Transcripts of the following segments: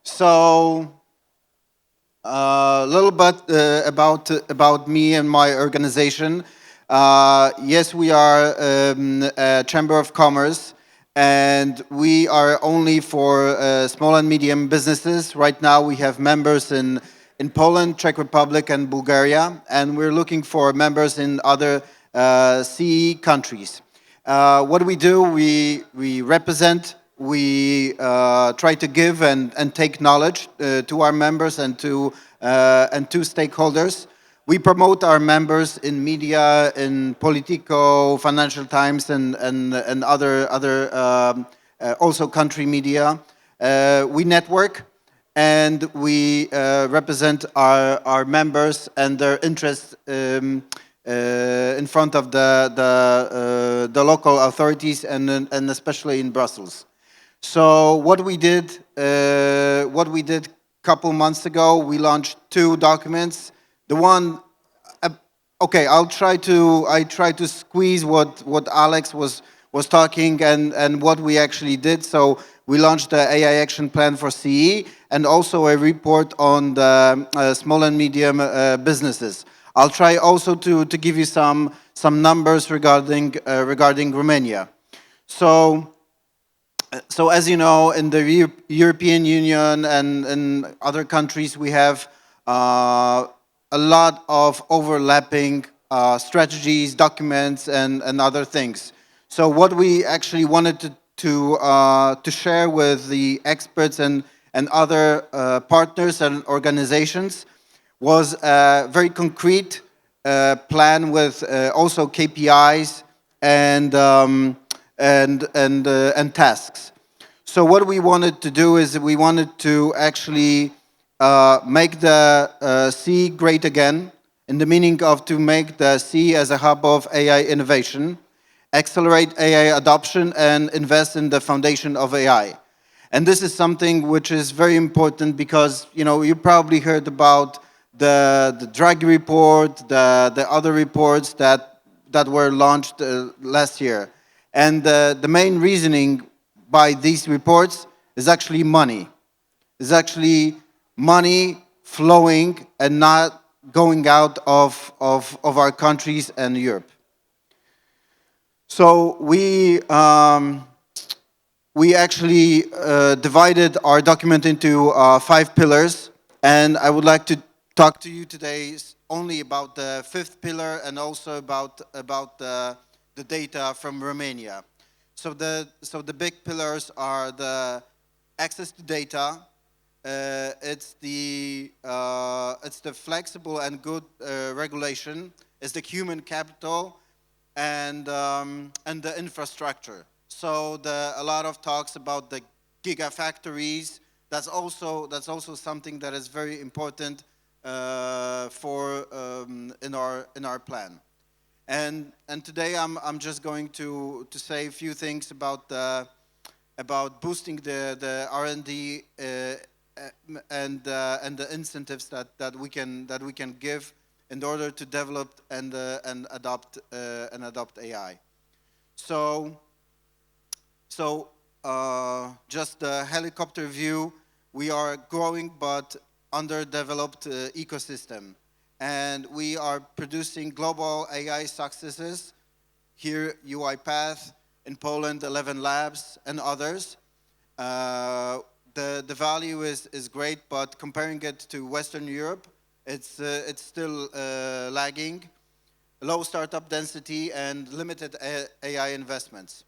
So a little bit about me and my organization. Yes, we are a chamber of commerce, and we are only for small and medium businesses. Right now, we have members in Poland, Czech Republic, and Bulgaria, and we're looking for members in other CE countries. What we do, we represent, we try to give and take knowledge to our members and to stakeholders. We promote our members in media, in Politico, Financial Times, and other also country media. We network and we represent our members and their interests in front of the local authorities and especially in Brussels. So what we did couple months ago, we launched two documents. The one, uh, okay, I try to squeeze what Alex was talking and what we actually did. So we launched the AI action plan for CE and also a report on the small and medium businesses. I'll try also to give you some numbers regarding Romania. So so as you know, in the European Union and in other countries, we have a lot of overlapping strategies, documents, and other things. So what we actually wanted to share with the experts and other partners and organizations was a very concrete plan with also KPIs and and tasks. So what we wanted to do is we wanted to actually make the C great again, in the meaning of to make the C as a hub of AI innovation, accelerate AI adoption, and invest in the foundation of AI. And this is something which is very important because you probably heard about the drug report, the other reports that were launched last year. And the main reasoning by these reports is actually money. Is actually money flowing and not going out of our countries and Europe. So we actually divided our document into 5 pillars, and I would like to talk to you today only about the fifth pillar and also about the data from Romania. So the big pillars are the access to data. It's the flexible and good regulation. It's the human capital and the infrastructure. So a lot of talks about the gigafactories. That's also something that is very important for in our plan. And today I'm just going to say a few things about boosting the R&D and the incentives that we can give in order to develop and adopt AI. So just the helicopter view, we are growing but underdeveloped ecosystem, and we are producing global AI successes. Here, UiPath, in Poland, 11 labs, and others. The value is great, but comparing it to Western Europe, it's still lagging. Low startup density and limited AI investments.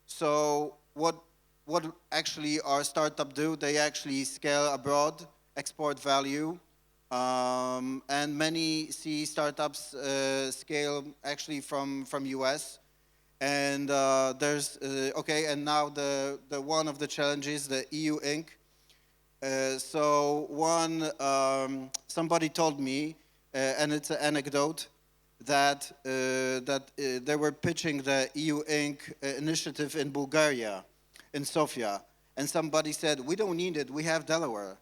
So what actually our startup do? They actually scale abroad, export value, and many C startups scale actually from US. And there's okay, and now the one of the challenges, the EU Inc. So somebody told me, and it's an anecdote, that they were pitching the EU Inc. Initiative in Bulgaria, in Sofia, and somebody said, "We don't need it. We have Delaware."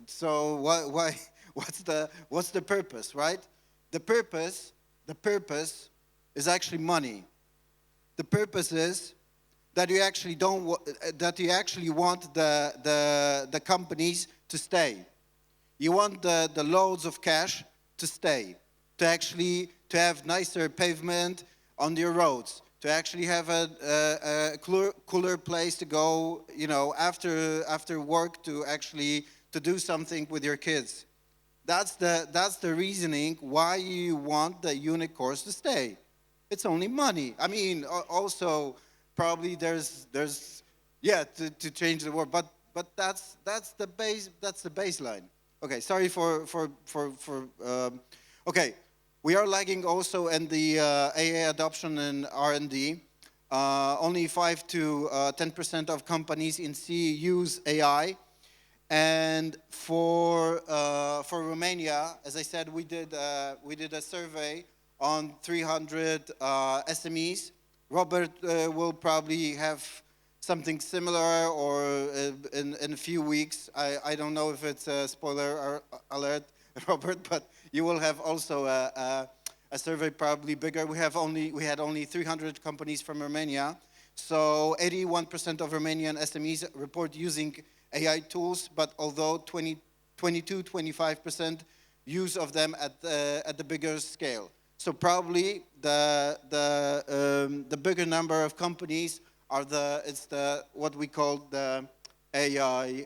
So why? What's the purpose, right? The purpose is actually money. The purpose is that you actually don't that you actually want the companies to stay. You want the loads of cash to stay, to actually to have nicer pavement on your roads, to actually have a cooler place to go, you know, after work, to actually to do something with your kids. That's the reasoning why you want the unit course to stay. It's only money. I mean, also probably there's yeah, to change the word, but that's the base, that's the baseline. Okay, sorry okay, we are lagging also in the AA adoption and R&D. Only 5 to 10% of companies in C use AI. And for Romania, as I said, we did a survey on 300 SMEs. Robert will probably have something similar, or in a few weeks. I don't know if it's a spoiler alert, Robert, but you will have also a survey probably bigger. We had only 300 companies from Romania, so 81% of Romanian SMEs report using AI tools, but although 25% use of them at the bigger scale. So probably the bigger number of companies are what we call the AI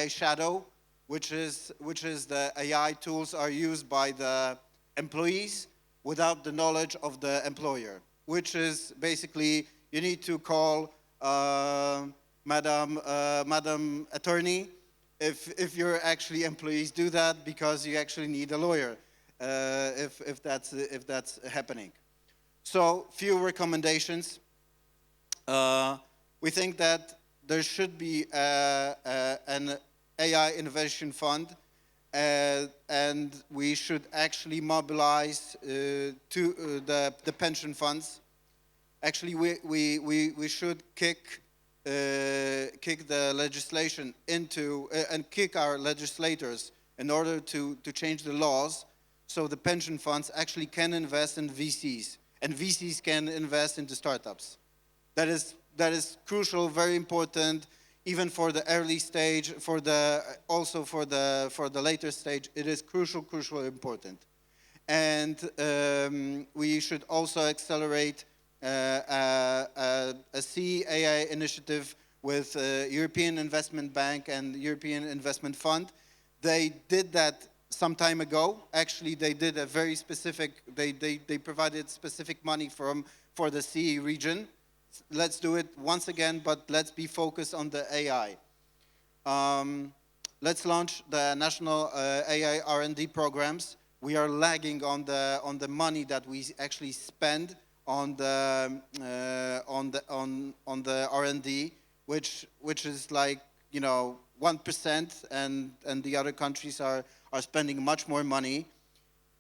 shadow, which is the AI tools are used by the employees without the knowledge of the employer, which is basically you need to call Madam Attorney if your actually employees do that, because you actually need a lawyer if that's happening. So few recommendations. We think that there should be an AI innovation fund, and we should actually mobilize the pension funds. Actually, we should kick the legislation into and kick our legislators in order to change the laws, so the pension funds actually can invest in VCs, and VCs can invest into startups. That is crucial, very important, even for the early stage, also for the later stage. It is crucial important, and we should also accelerate a CAI initiative with European Investment Bank and European Investment Fund. They did that some time ago. Actually, they did a very specific, they provided specific money for the CE region. Let's do it once again, but let's be focused on the AI. Let's launch the national AI R&D programs. We are lagging on the money that we actually spend on the R&D, which is like, you know, 1%, and the other countries are spending much more money.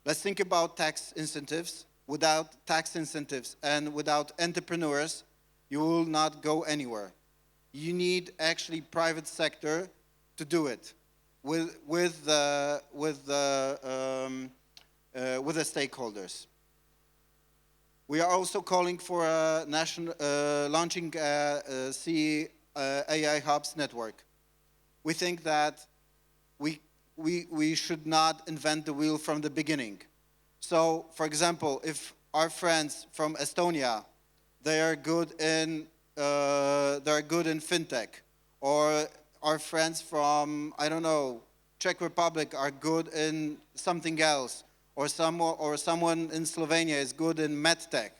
Let's think about tax incentives. Without tax incentives and without entrepreneurs, you will not go anywhere. You need actually private sector to do it with the stakeholders. We are also calling for a launching a C AI Hubs network. We think that we should not invent the wheel from the beginning. So, for example, if our friends from Estonia, they are good in fintech, or our friends from, I don't know, Czech Republic are good in something else, or someone in Slovenia is good in medtech.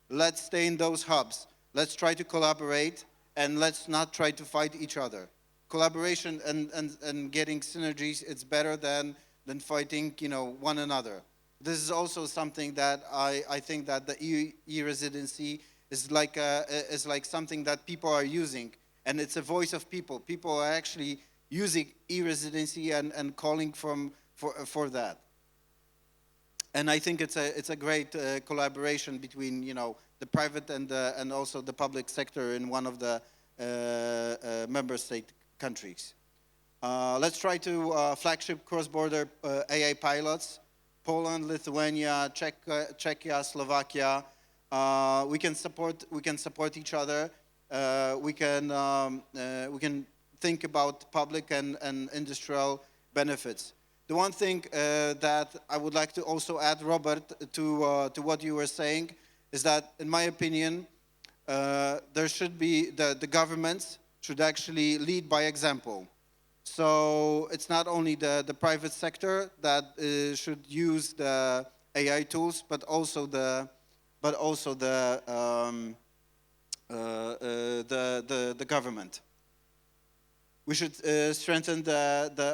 Let's stay in those hubs. Let's try to collaborate, and let's not try to fight each other. Collaboration and getting synergies, it's better than fighting, you know, one another. This is also something that I think that the e-residency is like something that people are using, and it's a voice of people. People are actually using e-residency and calling for that. And I think it's a great collaboration between, you know, the private and also the public sector in one of the member state countries. Let's try to flagship cross-border AI pilots. Poland, Lithuania, Czechia, Slovakia. We can support each other, we can think about public and industrial benefits. The one thing that I would like to also add, Robert, to what you were saying, is that, in my opinion, there should be the governments should actually lead by example. So it's not only the private sector that should use the AI tools, but also the government. We should strengthen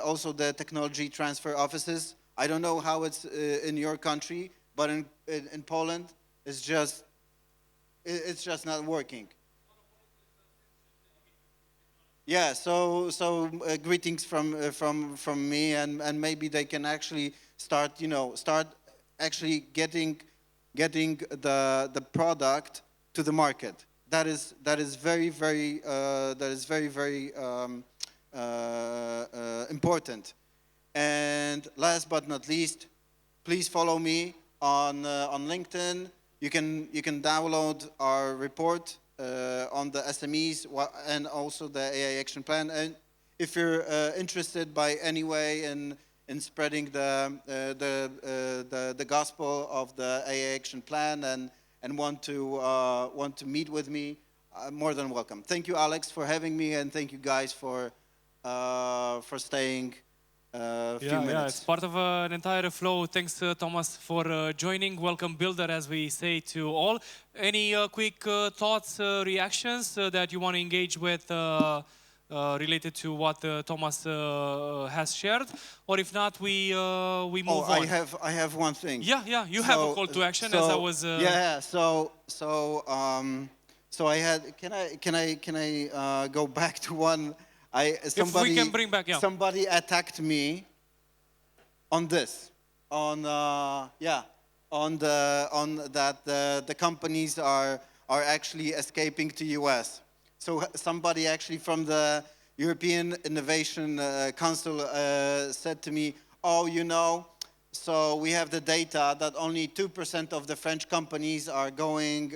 also the technology transfer offices. I don't know how it's in your country, but in Poland, it's just not working. Yeah, so greetings from me, and maybe they can actually start actually getting the product to the market. That is very important. And last but not least, please follow me on LinkedIn. You can download our report on the SMEs and also the AI action plan. And if you're interested by any way in spreading the gospel of the AI action plan and want to meet with me, more than welcome. Thank you, Alex, for having me, and thank you guys for staying a few minutes. Yeah, it's part of an entire flow. Thanks, Tomasz, for joining. Welcome, Builder, as we say to all. Any quick thoughts, reactions that you want to engage with related to what Tomasz has shared? Or if not, we move on. I have one thing. Yeah, you have a call to action, as I was... So I had. Can I go back to one? If we can bring back, yeah. Somebody attacked me on this, on that the companies are actually escaping to US. So somebody actually from the European Innovation Council said to me, "Oh, so we have the data that only 2% of the French companies are going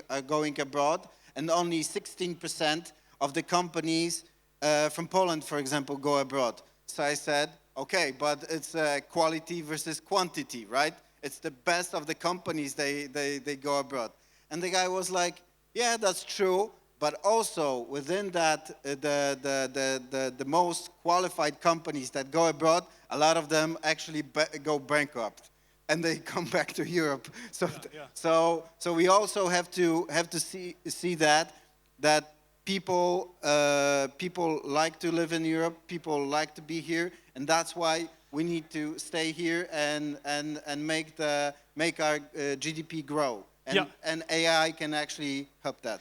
abroad, and only 16% of the companies from Poland, for example, go abroad." So I said, okay, but it's quality versus quantity, right? It's the best of the companies, they go abroad. And the guy was like, yeah, that's true, but also within that, the most qualified companies that go abroad, a lot of them actually go bankrupt, and they come back to Europe. So so we also have to see that people like to live in Europe, people like to be here, and that's why we need to stay here and make our GDP grow. And AI can actually help that.